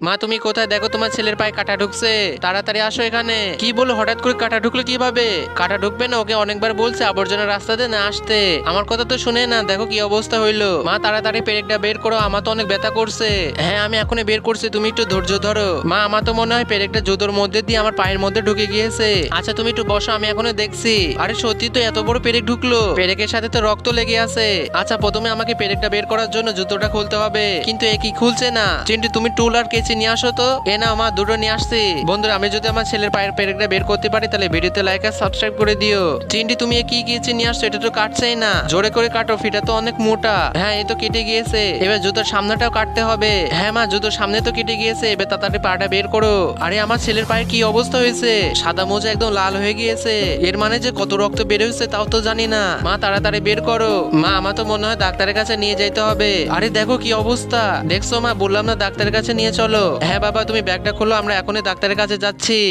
মা তুমি কোথায়? দেখো তোমার ছেলের পায়ে কাটা ঢুকছে, তাড়াতাড়ি আসো এখানে। কি বলো, হঠাৎ করে কাটা ঢুকলো কিভাবে? কাটা ঢুকবে না, ওকে অনেকবার বলছে আবর্জনা রাস্তাতে না আসতে, আমার কথা তো শুনে না। দেখো কি অবস্থা হইলো। মা তাড়াতাড়ি পেরেকটা বের করো, আমার তো অনেক ব্যথা করছে। হ্যাঁ আমি এখনই বের করছি, তুমি একটু ধৈর্য ধরো। মা আমার তো মনে হয় পেরেকটা জুতোর মধ্যে দিয়ে আমার পায়ের মধ্যে ঢুকে গিয়েছে। আচ্ছা তুমি একটু বসো, আমি এখনো দেখছি। আরে সত্যি তো এত বড় পেরেক ঢুকলো, পেরেকের সাথে তো রক্ত লেগে আছে। আচ্ছা প্রথমে আমাকে পেরেকটা বের করার জন্য জুতোটা খুলতে হবে, কিন্তু এ কি খুলছে না। চিন্টু তুমি টুল আর কেচি নিয়ে আসো তো। এ না মা, দুটো নিয়ে আসছি। বন্ধুরা আমি যদি আমার ছেলের পায়ের পেরেকটা বের করতে পারি তাহলে ভিডিওতে লাইক আর সাবস্ক্রাইব করে দিও। চিন্টু তুমি এ কি কেচি নিয়ে আসছো? এটা তো কাটছেই না, জোরে করে কাটো, ফিটা তো অনেক মোটা। হ্যাঁ এই তো কেটে গিয়েছে, এবার জুতোর সামনেটাও কাটতে হবে। হ্যাঁ মা জুতোর সামনে তো কেটে গিয়েছে, এবার তাড়াতাড়ি পাটা বের করো। আরে আমার ছেলের পায়ের কি অবস্থা হয়েছে, সাদা মোজা একদম লাল হয়ে গিয়েছে। এর মানে যে কত রক্ত বের হয়েছে তাও তো জানি না। মা তাড়াতাড়ি বের করো। মা আমার তো মনে হয় ডাক্তারের কাছে নিয়ে যাইতে হবে। আরে দেখো কি অবস্থা, দেখছো মা, বললাম না ডাক্তারের কাছে নিয়ে চলো। হ্যাঁ বাবা তুমি ব্যাগটা খোলো, আমরা এখনই ডাক্তারের কাছে যাচ্ছি।